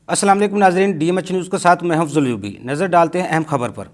السلام علیکم ناظرین، ڈی ایم ایچ نیوز کے ساتھ میں حفظ العیوبی نظر ڈالتے ہیں اہم خبر پر۔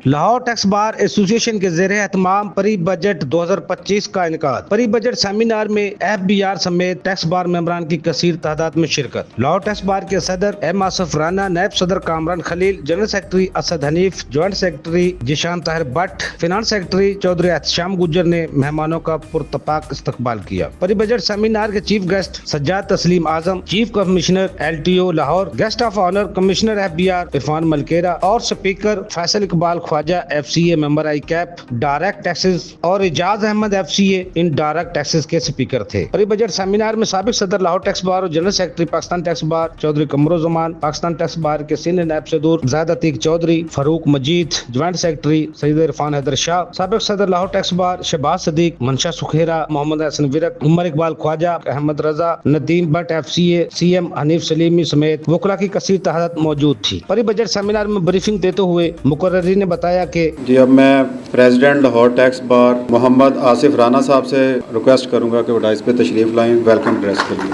لاہور ٹیکس بار ایسوسی ایشن کے زیر اہتمام پری بجٹ 2025 کا انعقاد۔ پری بجٹ سیمینار میں FBR سمیت ٹیکس بار ممبران کی کثیر تعداد میں شرکت۔ لاہور ٹیکس بار کے صدر M آصف رانا، نائب صدر Kamran Khalil, general secretary Asad Hanif, joint secretary Jeeshan Tahir Butt, finance secretary Chaudhry Ehtisham Gujjar نے مہمانوں کا پرتپاک استقبال کیا۔ پری بجٹ سیمینار کے chief guest Sajjad Tasleem Azam, chief commissioner LTO Lahore, guest of honour commissioner FBR Irfan Malkera اور speaker Faisal Iqbal Khawaja FCA member ICAP direct taxes اور Ejaz Ahmed FCA indirect taxes کے اسپیکر تھے۔ پری بجٹ سیمینار میں سابق صدر لاہور ٹیکس بار اور general secretary Pakistan tax bar Chaudhry Qamaruzzaman, Pakistan tax bar کے senior نائب صدور زاہد عتیق چودھری، فاروق مجید، جوائنٹ سیکرٹری سید عرفان حیدر شاہ، سابق صدر Lahore tax bar Shahbaz Siddique, Mansha Sukhera, Muhammad Hassan Virk, Umar Iqbal Khawaja, Ahmed Raza, Nadeem Butt FCA، CM Hanif Salimi سمیت وکلاء کی کثیر تعداد موجود تھی۔ پری بجٹ سیمینار میں بریفنگ دیتے ہوئے مقررین نے بتایا کہ اب میں پریزیڈنٹ لاہور ٹیکس بار محمد آصف رانا صاحب سے ریکویسٹ کروں گا کہ وہ ڈائس پہ تشریف لائیں، ویلکم ایڈریس کے لیے۔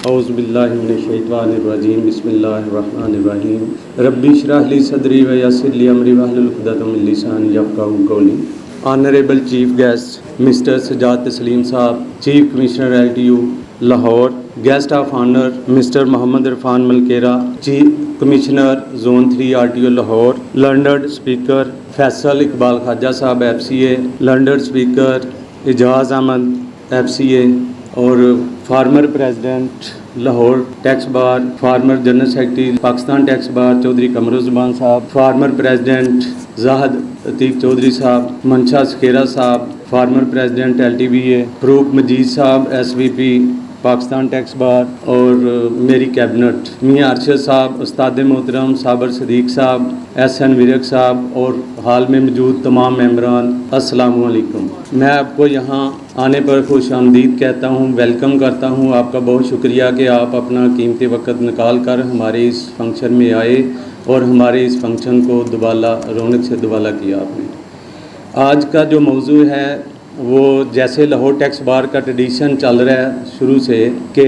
اعوذ باللہ من الشیطان الرجیم، بسم اللہ الرحمن الرحیم، ربی اشرح لی صدری ویسر لی امری واحلل عقدۃ من لسانی یفقہوا قولی۔ Honourable chief guest mister Sajjad Tasleem sahib, chief commissioner LTO Lahore, guest of honour mister Muhammad Irfan Malkera, chief commissioner zone 3 RTO Lahore, learned speaker Faisal Iqbal Khawaja sahib FCA، learned speaker Ejaz Ahmed FCA اور former president Lahore tax bar, former general secretary Pakistan tax bar Chaudhry Qamaruzzaman sahib, former president Zahid Atiq Chaudhry sahib, Mansha Sukhera sahib, former president LTBA، Farooq Majeed صاحب SVP Pakistan tax bar, اور میری cabinet میاں ارشد صاحب، استاد محترم صابر صدیق صاحب، SN work صاحب اور حال میں موجود تمام ممبران، السلام علیکم۔ میں آپ کو یہاں آنے پر خوش آمدید کہتا ہوں، ویلکم کرتا ہوں۔ آپ کا بہت شکریہ کہ آپ اپنا قیمتی وقت نکال کر ہمارے اس فنکشن میں آئے اور ہمارے اس فنکشن کو دوبالہ رونق سے دوبالہ کیا آپ نے۔ آج کا جو موضوع ہے وہ جیسے لاہور ٹیکس بار کا ٹریڈیشن چل رہا ہے شروع سے کہ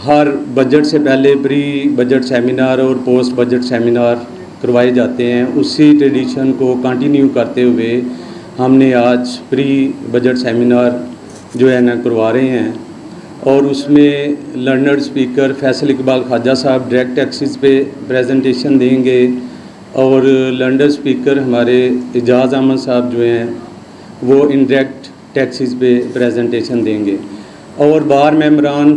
ہر بجٹ سے پہلے پری بجٹ سیمینار اور پوسٹ بجٹ سیمینار کروائے جاتے ہیں، اسی ٹریڈیشن کو کنٹینیو کرتے ہوئے ہم نے آج پری بجٹ سیمینار جو ہے نا کروا رہے ہیں، اور اس میں لرنڈ اسپیکر فیصل اقبال خواجہ صاحب ڈائریکٹ ٹیکسز پہ پریزنٹیشن دیں گے، اور لرنڈ اسپیکر ہمارے اعجاز احمد صاحب جو ہیں وہ انڈائریکٹ ٹیکسز پہ پریزنٹیشن دیں گے، اور بار ممبران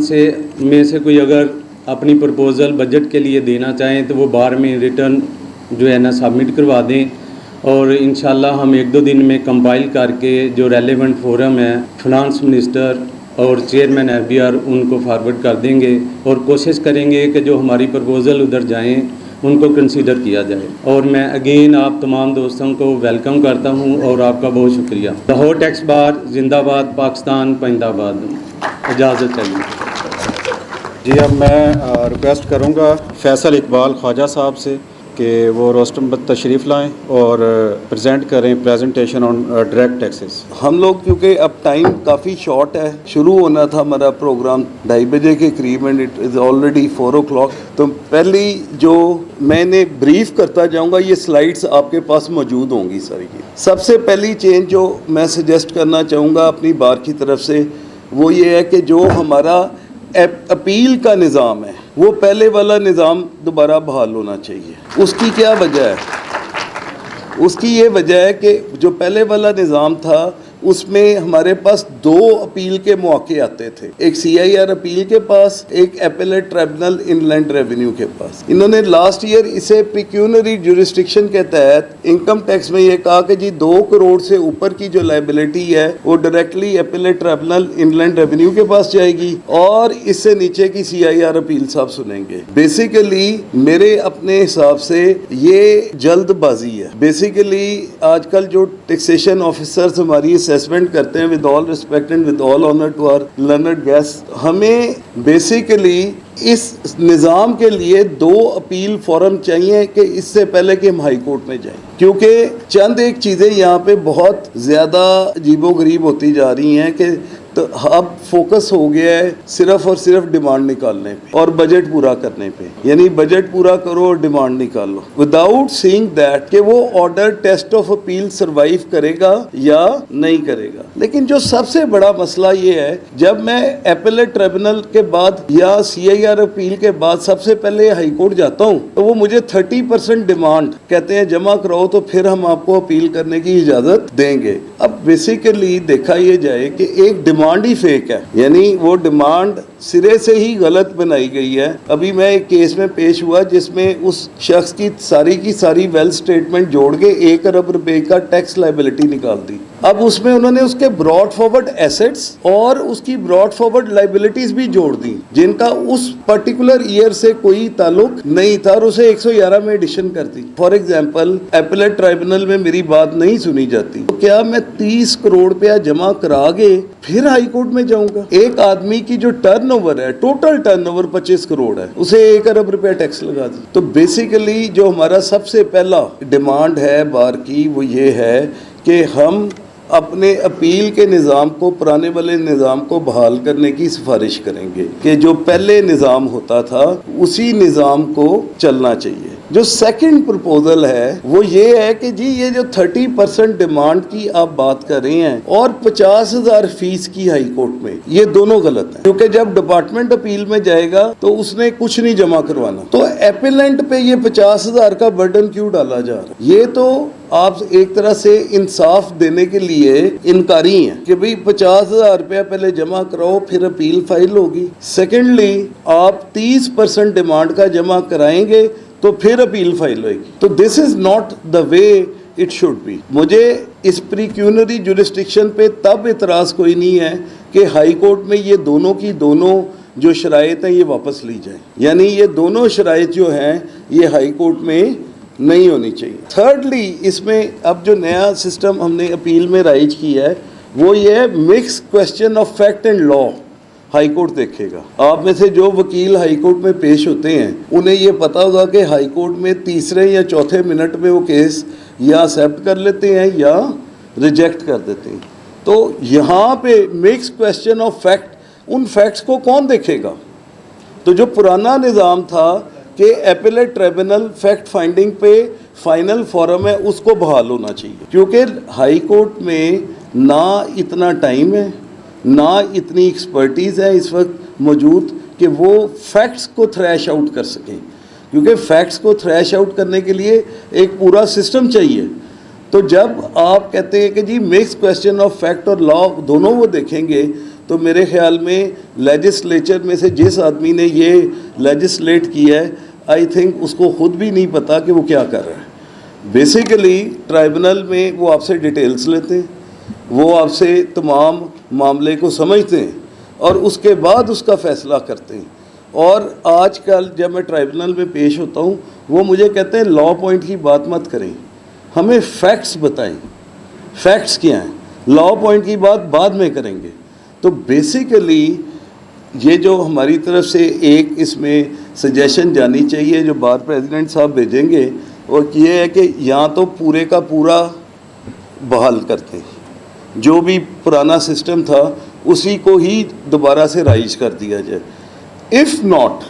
میں سے کوئی اگر اپنی پرپوزل بجٹ کے لیے دینا چاہیں تو وہ بار میں ریٹرن جو ہے نا سبمٹ کروا دیں، اور انشاءاللہ ہم 1-2 دن میں کمپائل کر کے جو ریلیونٹ فورم ہے فنانس منسٹر اور چیئرمین FBR ان کو فارورڈ کر دیں گے، اور کوشش کریں گے کہ جو ہماری پرپوزل ادھر جائیں ان کو کنسیڈر کیا جائے۔ اور میں اگین آپ تمام دوستوں کو ویلکم کرتا ہوں اور آپ کا بہت شکریہ۔ لاہور ٹیکس بار زندہ آباد، پاکستان پائندہ آباد۔ اجازت چاہیے جی، اب میں ریکویسٹ کروں گا فیصل اقبال خواجہ صاحب سے کہ وہ روسٹم پر تشریف لائیں اور پریزنٹ کریں پریزنٹیشن آن ڈائریکٹ ٹیکسز۔ ہم لوگ کیونکہ اب ٹائم کافی شارٹ ہے، شروع ہونا تھا ہمارا پروگرام 2:30 بجے کے قریب، and it is already 4 o'clock، تو پہلی جو میں نے بریف کرتا جاؤں گا، یہ سلائڈس آپ کے پاس موجود ہوں گی ساری کی۔ سب سے پہلی چینج جو میں سجیسٹ کرنا چاہوں گا اپنی بار کی طرف سے وہ یہ ہے کہ جو ہمارا اپیل کا نظام ہے وہ پہلے والا نظام دوبارہ بحال ہونا چاہیے۔ اس کی کیا وجہ ہے؟ اس کی یہ وجہ ہے کہ جو پہلے والا نظام تھا اس میں ہمارے پاس 2 اپیل کے مواقع آتے تھے, ایک CIR اپیل کے پاس, ایک اپیلیٹ ٹریبونل ان لینڈ ریونیو کے پاس. انہوں نے لاسٹ ایئر اسے پیکیونری جورسڈکشن کے تحت انکم ٹیکس میں یہ کہا کہ جی 2 کروڑ سے اوپر کی جو لائبلٹی ہے وہ ڈائریکٹلی اپیلیٹ ٹریبونل ان لینڈ ریونیو کے پاس جائے گی, اور اس سے نیچے کی CIR اپیل صاحب سنیں گے. بیسیکلی میرے اپنے حساب سے یہ جلد بازی ہے. بیسیکلی آج کل جو ٹیکسیشن آفیسرز ہماری اسیسمنٹ کرتے ہیں, with all respect and with all honour to our learned guest, ہمیں بیسیکلی اس نظام کے لیے 2 اپیل فورم چاہیے کہ اس سے پہلے کہ ہم ہائی کورٹ میں جائیں, کیونکہ چند ایک چیزیں یہاں پہ بہت زیادہ عجیب و غریب ہوتی جا رہی ہیں کہ تو اب فوکس ہو گیا ہے صرف اور صرف ڈیمانڈ نکالنے پہ اور بجٹ پورا کرنے پہ, یعنی بجٹ پورا کرو اور ڈیمانڈ نکالو, وداؤٹ سیئنگ دیٹ کہ وہ order test of appeal survive کرے گا یا نہیں کرے گا. لیکن جو سب سے بڑا مسئلہ یہ ہے, جب میں اپیلیٹ ٹریبونل کے بعد یا CIR اپیل کے بعد سب سے پہلے ہائی کورٹ جاتا ہوں تو وہ مجھے 30% ڈیمانڈ کہتے ہیں جمع کراؤ تو پھر ہم آپ کو اپیل کرنے کی اجازت دیں گے. اب بیسیکلی دیکھا یہ جائے کہ ایک ڈیمانڈ ہی فیک ہے, یعنی وہ ڈیمانڈ سرے سے ہی غلط بنائی گئی ہے. ابھی میں ایک کیس میں پیش ہوا جس میں اس شخص کی ساری ویل سٹیٹمنٹ جوڑ کے 1 ارب روپے کا ٹیکس لائبلٹی نکال دی. اب اس میں انہوں نے اس کے براڈ فارورڈ ایسٹس اور اس کی براڈ فارورڈ لائبلٹیز بھی جوڑ دی جن کا اس پرٹیکولر ایئر سے کوئی تعلق نہیں تھا, اور اسے 111 میں ایڈیشن کر دی. فار ایگزامپل اپیلیٹ ٹرائبونل میں میری بات نہیں سنی جاتی تو کیا میں 30 کروڑ روپیہ جمع کرا کے پھر ہائی کورٹ میں جاؤں گا؟ ایک آدمی کی جو ٹرن اوور ہے, ٹوٹل ٹرن اوور 25 کروڑ ہے, اسے 1 ارب روپیہ ٹیکس لگا دی. تو بیسیکلی جو ہمارا سب سے پہلا ڈیمانڈ ہے بار کی وہ یہ ہے کہ ہم اپنے اپیل کے نظام کو, پرانے والے نظام کو بحال کرنے کی سفارش کریں گے کہ جو پہلے نظام ہوتا تھا اسی نظام کو چلنا چاہیے. جو سیکنڈ پرپوزل ہے وہ یہ ہے کہ جی یہ جو 30% ڈیمانڈ کی آپ بات کر رہے ہیں اور 50,000 فیس کی ہائی کورٹ میں, یہ دونوں غلط ہیں, کیونکہ جب ڈپارٹمنٹ اپیل میں جائے گا تو اس نے کچھ نہیں جمع کروانا, تو ایپیلنٹ پہ یہ 50,000 کا برڈن کیوں ڈالا جا رہا ہے؟ یہ تو آپ ایک طرح سے انصاف دینے کے لیے انکاری ہیں کہ بھئی 50,000 روپیہ پہلے جمع کراؤ پھر اپیل فائل ہوگی. سیکنڈلی آپ 30% ڈیمانڈ کا جمع کرائیں گے تو پھر اپیل فائل ہوئے گی. تو this is not the way it should be. مجھے اس پریکیونری جورسڈکشن پہ تب اعتراض کوئی نہیں ہے کہ ہائی کورٹ میں یہ دونوں کی دونوں جو شرائط ہیں یہ واپس لی جائیں, یعنی یہ دونوں شرائط جو ہیں یہ ہائی کورٹ میں نہیں ہونی چاہیے. تھرڈلی اس میں اب جو نیا سسٹم ہم نے اپیل میں رائج کیا ہے وہ یہ ہے mix question of fact and law. High court دیکھے گا, آپ میں سے جو وکیل ہائی کورٹ میں پیش ہوتے ہیں انہیں یہ پتا ہوگا کہ ہائی کورٹ میں تیسرے یا چوتھے منٹ میں وہ کیس یا ایکسیپٹ کر لیتے ہیں یا ریجیکٹ کر دیتے ہیں. تو یہاں پہ mix question of fact, in facts کو کون دیکھے گا؟ تو جو پرانا نظام تھا کہ اپیلیٹ ٹریبونل فیکٹ فائنڈنگ پہ فائنل فورم ہے اس کو بحال ہونا چاہیے, کیونکہ ہائی کورٹ میں نہ اتنا ٹائم ہے نہ اتنی ایکسپرٹیز ہے اس وقت موجود کہ وہ فیکٹس کو تھریش آؤٹ کر سکیں, کیونکہ فیکٹس کو تھریش آؤٹ کرنے کے لیے ایک پورا سسٹم چاہیے. تو جب آپ کہتے ہیں کہ جی مکس کویسچن آف فیکٹ اور لا دونوں وہ دیکھیں گے تو میرے خیال میں لیجسلیچر میں سے جس آدمی نے یہ لیجسلیٹ کیا ہے آئی تھنک اس کو خود بھی نہیں پتا کہ وہ کیا کر رہا ہے. بیسیکلی ٹرائبونل میں وہ آپ سے ڈیٹیلز لیتے ہیں, وہ آپ سے تمام معاملے کو سمجھتے ہیں اور اس کے بعد اس کا فیصلہ کرتے ہیں. اور آج کل جب میں ٹرائبونل میں پیش ہوتا ہوں وہ مجھے کہتے ہیں لا پوائنٹ کی بات مت کریں, ہمیں فیکٹس بتائیں, فیکٹس کیا ہیں, لا پوائنٹ کی بات بعد میں کریں گے. تو بیسیکلی یہ جو ہماری طرف سے ایک اس میں سجیشن جانی چاہیے جو بار پریزیڈنٹ صاحب بھیجیں گے وہ یہ ہے کہ یہاں تو پورے کا پورا بحال کرتے ہیں, جو بھی پرانا سسٹم تھا اسی کو ہی دوبارہ سے رائج کر دیا جائے. اف ناٹ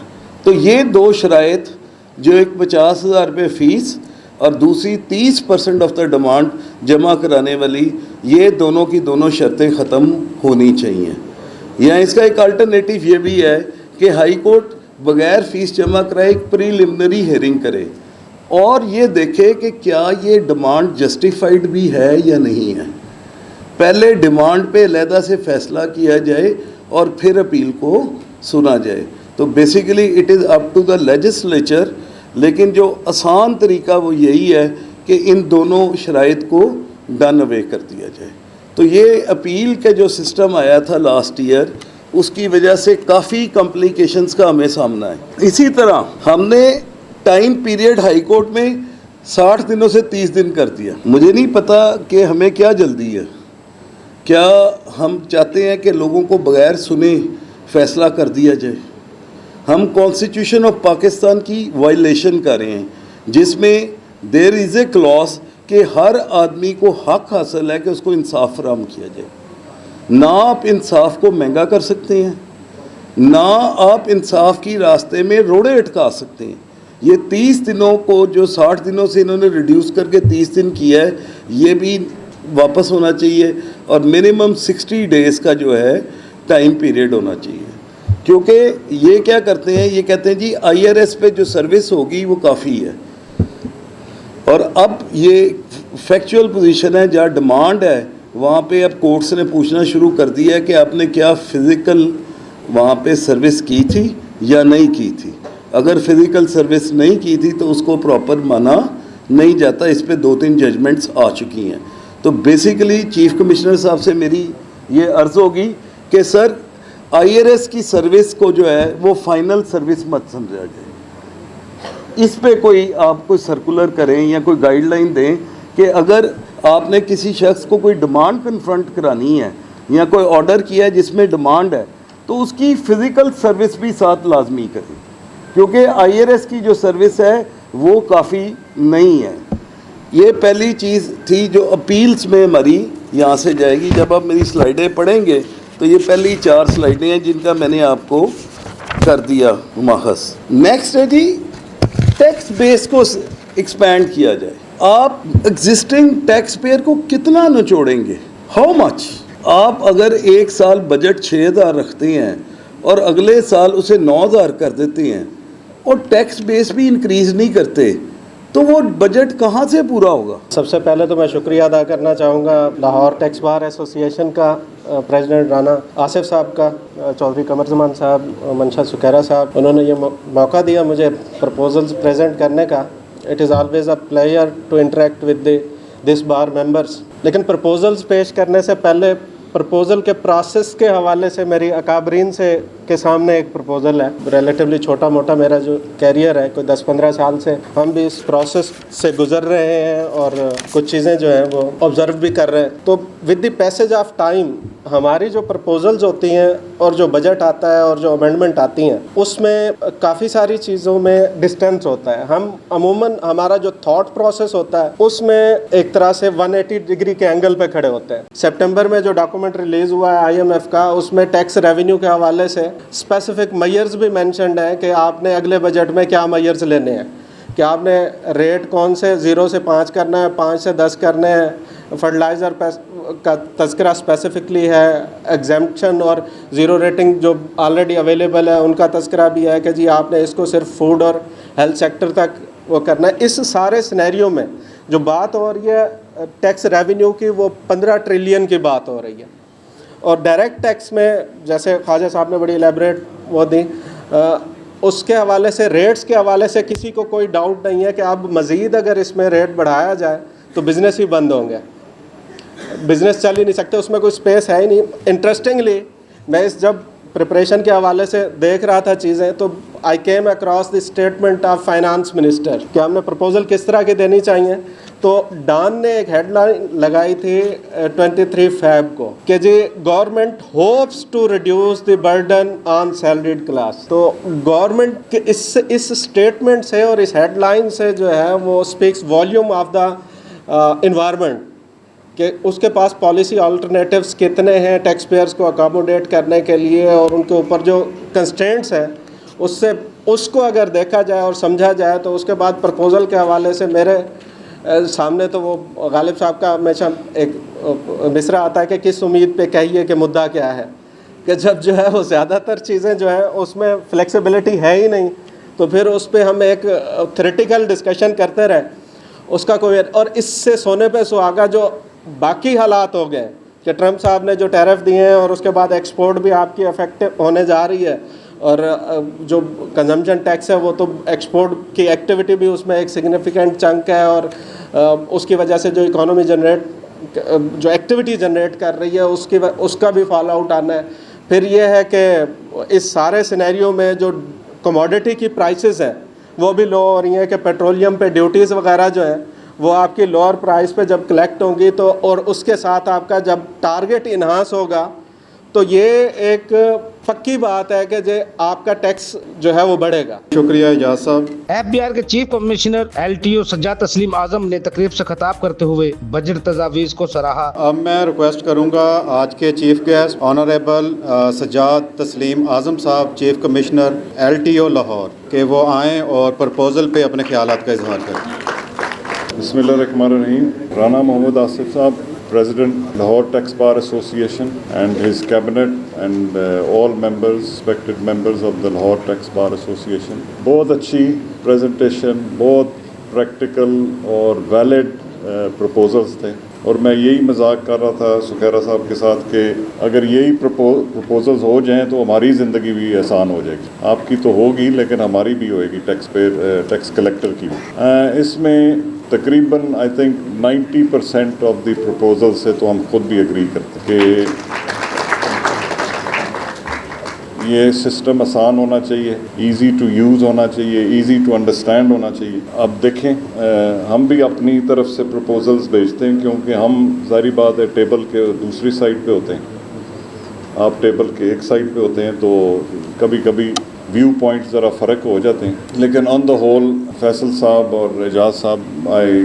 تو یہ 2 شرائط جو ایک 50,000 روپے فیس اور دوسری 30% آف دا ڈیمانڈ جمع کرانے والی, یہ دونوں کی دونوں شرطیں ختم ہونی چاہیے. یا اس کا ایک الٹرنیٹیو یہ بھی ہے کہ ہائی کورٹ بغیر فیس جمع کرائے ایک پریلیمنری ہیئرنگ کرے اور یہ دیکھے کہ کیا یہ ڈیمانڈ جسٹیفائڈ بھی ہے یا نہیں ہے. پہلے ڈیمانڈ پہ علیحدہ سے فیصلہ کیا جائے اور پھر اپیل کو سنا جائے. تو basically it is up to the legislature, لیکن جو آسان طریقہ وہ یہی ہے کہ ان دونوں شرائط کو ڈن اوے کر دیا جائے. تو یہ اپیل کا جو سسٹم آیا تھا لاسٹ ایئر, اس کی وجہ سے کافی کمپلیکیشنز کا ہمیں سامنا ہے. اسی طرح ہم نے ٹائم پیریڈ ہائی کورٹ میں 60 دنوں سے 30 دن کر دیا. مجھے نہیں پتہ کہ ہمیں کیا جلدی ہے. کیا ہم چاہتے ہیں کہ لوگوں کو بغیر سنے فیصلہ کر دیا جائے؟ ہم کانسٹیٹیوشن آف پاکستان کی وائلیشن کر رہے ہیں, جس میں دیر از اے کلاس کہ ہر آدمی کو حق حاصل ہے کہ اس کو انصاف فراہم کیا جائے. نہ آپ انصاف کو مہنگا کر سکتے ہیں, نہ آپ انصاف کی راستے میں روڑے اٹکا سکتے ہیں. یہ 30 دنوں کو جو 60 دنوں سے انہوں نے ریڈیوس کر کے 30 دن کیا ہے, یہ بھی واپس ہونا چاہیے, اور منیمم 60 ڈیز کا جو ہے ٹائم پیریڈ ہونا چاہیے. کیونکہ یہ کیا کرتے ہیں, یہ کہتے ہیں جی IRS پہ جو سروس ہوگی وہ کافی ہے. اور اب یہ فیکچول پوزیشن ہے, جہاں ڈیمانڈ ہے وہاں پہ اب کورٹس نے پوچھنا شروع کر دیا ہے کہ آپ نے کیا فزیکل وہاں پہ سروس کی تھی یا نہیں کی تھی. اگر فزیکل سروس نہیں کی تھی تو اس کو پراپر مانا نہیں جاتا. اس پہ 2-3 ججمنٹس آ چکی ہیں. تو بیسیکلی چیف کمشنر صاحب سے میری یہ عرض ہوگی کہ سر IRS کی سروس کو جو ہے وہ فائنل سروس مت سمجھا جائے. اس پہ کوئی آپ کوئی سرکولر کریں یا کوئی گائیڈ لائن دیں کہ اگر آپ نے کسی شخص کو کوئی ڈیمانڈ کنفرنٹ کرانی ہے یا کوئی آرڈر کیا ہے جس میں ڈیمانڈ ہے, تو اس کی فزیکل سروس بھی ساتھ لازمی کریں. کیونکہ IRS کی جو سروس ہے وہ کافی نہیں ہے. یہ پہلی چیز تھی جو اپیلز میں ہماری یہاں سے جائے گی. جب آپ میری سلائیڈیں پڑھیں گے تو یہ پہلی 4 سلائیڈیں ہیں جن کا میں نے آپ کو کر دیا ماخذ. نیکسٹ ہے جی ٹیکس بیس کو ایکسپینڈ کیا جائے. آپ ایگزسٹنگ ٹیکس پیئر کو کتنا نچوڑیں گے؟ How much? آپ اگر ایک سال بجٹ 6,000 رکھتے ہیں اور اگلے سال اسے 9,000 کر دیتے ہیں اور ٹیکس بیس بھی انکریز نہیں کرتے, تو وہ بجٹ کہاں سے پورا ہوگا؟ سب سے پہلے تو میں شکریہ ادا کرنا چاہوں گا لاہور ٹیکس بار ایسوسی ایشن کا, پریزیڈنٹ رانا آصف صاحب کا, چودھری قمر زمان صاحب, منشا سکیرا صاحب. انہوں نے یہ موقع دیا مجھے پرپوزلز پریزنٹ کرنے کا. It is always a player to interact with this bar members. لیکن پرپوزلز پیش کرنے سے پہلے پرپوزل کے پروسیس کے حوالے سے میری اکابرین سے کے سامنے ایک پرپوزل ہے. ریلیٹیولی چھوٹا موٹا میرا جو کیریئر ہے, کوئی 10-15 سال سے ہم بھی اس پروسیس سے گزر رہے ہیں اور کچھ چیزیں جو ہیں وہ آبزرو بھی کر رہے ہیں. تو with the passage of time ہماری جو پرپوزلز ہوتی ہیں اور جو بجٹ آتا ہے اور جو امینڈمنٹ آتی ہیں اس میں کافی ساری چیزوں میں ڈسٹینس ہوتا ہے. ہم عموماً ہمارا جو تھاٹ پروسیس ہوتا ہے اس میں ایک طرح سے 180 ڈگری کے اینگل پہ کھڑے ہوتے ہیں. سپٹمبر میں جو ڈاکومنٹ ریلیز ہوا ہے IMF کا, اس میں ٹیکس ریونیو کے حوالے سے اسپیسیفک میئرز بھی مینشنڈ ہیں کہ آپ نے اگلے بجٹ میں کیا میئرز لینے ہیں, کہ آپ نے ریٹ کون سے 0 سے 5 کرنا ہے, 5 سے 10 کرنے ہیں. فرٹیلائزر کا تذکرہ اسپیسیفکلی ہے, ایگزیمپشن اور 0 ریٹنگ جو آلریڈی اویلیبل ہے ان کا تذکرہ بھی ہے کہ جی آپ نے اس کو صرف فوڈ اور ہیلتھ سیکٹر تک وہ کرنا ہے. اس سارے سینیریو میں جو بات ہو رہی ہے ٹیکس ریونیو کی, وہ 15 ٹریلین کی بات ہو رہی ہے. اور ڈائریکٹ ٹیکس میں جیسے خواجہ صاحب نے بڑی الیبریٹ وہ دی, اس کے حوالے سے ریٹس کے حوالے سے کسی کو کوئی ڈاؤٹ نہیں ہے کہ اب مزید اگر اس میں ریٹ بڑھایا جائے تو بزنس ہی بند ہوں گے, بزنس چل ہی نہیں سکتے, اس میں کوئی اسپیس ہے ہی نہیں. انٹرسٹنگلی میں اس جب پریپریشن کے حوالے سے دیکھ رہا تھا چیزیں, تو I came across the statement of finance minister کہ ہم نے پرپوزل کس طرح کی دینی چاہیے. تو ڈان نے ایک ہیڈ لائن لگائی تھی 23 فیب کو کہ جی government hopes to reduce the burden on salaried class. تو گورنمنٹ کے اس اسٹیٹمنٹ سے اور اس ہیڈ لائن سے جو ہے وہ speaks volume of the environment کہ اس کے پاس پالیسی آلٹرنیٹیوز کتنے ہیں ٹیکس پیئرس کو اکاموڈیٹ کرنے کے لیے, اور ان کے اوپر جو کنسٹرینٹس ہیں اس کو اگر دیکھا جائے اور سمجھا جائے. تو اس کے بعد پرپوزل کے حوالے سے میرے سامنے تو وہ غالب صاحب کا ہمیشہ ایک مصرع آتا ہے کہ کس امید پہ کہیے کہ مدعا کیا ہے, کہ جب جو ہے وہ زیادہ تر چیزیں جو ہیں اس میں فلیکسیبلٹی ہے ہی نہیں, تو پھر اس پہ ہم ایک تھیوریٹیکل ڈسکشن کرتے رہے, اس کا کوئی. اور اس سے سونے پہ سہاگا جو باقی حالات ہو گئے کہ ٹرمپ صاحب نے جو ٹیرف دیے ہیں اور اس کے بعد ایکسپورٹ بھی آپ کی افیکٹ ہونے جا رہی ہے، اور جو کنزمپشن ٹیکس ہے وہ تو ایکسپورٹ کی ایکٹیویٹی بھی اس میں ایک سگنیفیکنٹ چنک ہے، اور اس کی وجہ سے جو اکانومی جو ایکٹیویٹی جنریٹ کر رہی ہے اس کا بھی فال آؤٹ آنا ہے۔ پھر یہ ہے کہ اس سارے سینیریو میں جو کموڈٹی کی پرائسز ہیں وہ بھی لو ہو رہی ہیں، کہ پیٹرولیم پہ ڈیوٹیز وغیرہ جو ہیں وہ آپ کی لوور پرائس پہ جب کلیکٹ ہوں گی تو، اور اس کے ساتھ آپ کا جب ٹارگٹ انہانس ہوگا تو یہ ایک پکی بات ہے کہ آپ کا ٹیکس جو ہے وہ بڑھے گا۔ شکریہ اعجاز صاحب۔ FBR کے chief commissioner LTO Sajjad Tasleem اعظم نے تقریب سے خطاب کرتے ہوئے بجٹ تجاویز کو سراہا۔ اب میں ریکویسٹ کروں گا آج کے chief guest honourable Sajjad Tasleem اعظم صاحب، چیف کمشنر LTO لاہور، کہ وہ آئیں اور پرپوزل پہ اپنے خیالات کا اظہار کریں۔ بسم اللہ الرحمن الرحیم۔ رانا محمد آصف صاحب، President Lahore Tax Bar Association and his cabinet and all members, respected members of the Lahore Tax Bar Association. بہت اچھی presentation، بہت practical اور valid proposals تھے، اور میں یہی مذاق کر رہا تھا سکھیرا صاحب کے ساتھ کہ اگر یہی proposals ہو جائیں تو ہماری زندگی بھی آسان ہو جائے گی۔ آپ کی تو ہوگی لیکن ہماری بھی ہوئے گی، ٹیکس کلیکٹر کی بھی۔ اس میں تقریباً I think 90% of the proposal سے تو ہم خود بھی اگری کرتے کہ یہ سسٹم آسان ہونا چاہیے، ایزی ٹو یوز ہونا چاہیے، ایزی ٹو انڈرسٹینڈ ہونا چاہیے۔ اب دیکھیں ہم بھی اپنی طرف سے پروپوزلز بھیجتے ہیں، کیونکہ ہم ظاہری بات ہے ٹیبل کے دوسری سائڈ پہ ہوتے ہیں، آپ ٹیبل کے ایک سائڈ پہ ہوتے ہیں، تو کبھی کبھی ویو پوائنٹ ذرا فرق ہو جاتے ہیں، لیکن آن دا ہول فیصل صاحب اور Ejaz sahib I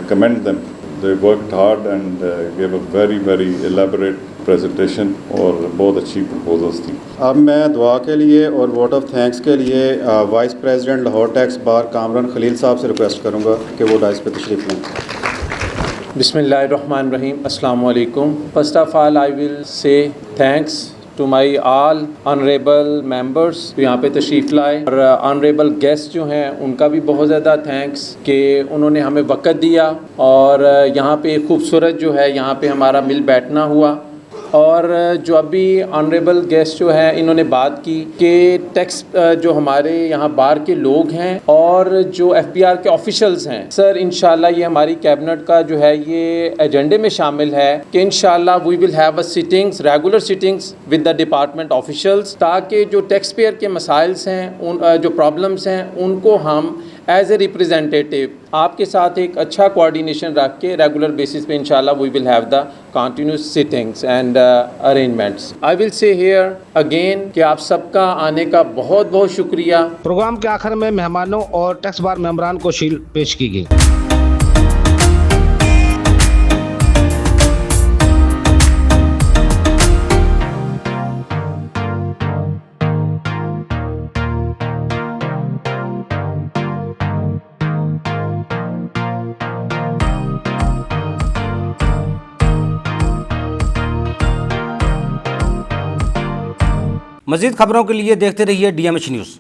commend them, they worked hard and gave a very very elaborate presentation, اور بہت اچھی پروپوزلس تھیں۔ اب میں دعا کے لیے اور ووٹ آف تھینکس کے لیے وائس پریزیڈنٹ لاہور ٹیکس بار کامران خلیل صاحب سے ریکویسٹ کروں گا کہ وہ ڈائس پہ تشریف لیں۔ بسم اللہ الرحمن الرحیم۔ السلام علیکم۔ First of all I will say thanks to my all honourable members جو یہاں پہ تشریف لائے، اور آنریبل گیسٹ جو ہیں ان کا بھی بہت زیادہ تھینکس کہ انہوں نے ہمیں وقت دیا، اور یہاں پہ خوبصورت جو ہے یہاں پہ ہمارا مل بیٹھنا ہوا۔ اور جو ابھی آنریبل گیسٹ جو ہیں انہوں نے بات کی کہ ٹیکس جو ہمارے یہاں بار کے لوگ ہیں اور جو FBR کے آفیشلز ہیں، سر انشاءاللہ یہ ہماری کیبنٹ کا جو ہے یہ ایجنڈے میں شامل ہے کہ انشاءاللہ we will have a sittings, regular sittings with the department officials, تاکہ جو ٹیکس پیئر کے مسائلز ہیں، جو پرابلمس ہیں، ان کو ہم ایز اے ریپرزینٹیٹیو آپ کے ساتھ ایک اچھا کوآرڈینیشن رکھ کے ریگولر بیسس پہ انشاءاللہ we will have the continuous sittings and arrangements. I will say here again کہ آپ سب کا آنے کا بہت بہت شکریہ۔ پروگرام کے آخر میں مہمانوں اور ٹیکس بار ممبران کو شیلڈ پیش کی گئی۔ مزید خبروں کے لیے دیکھتے رہیے DMH نیوز۔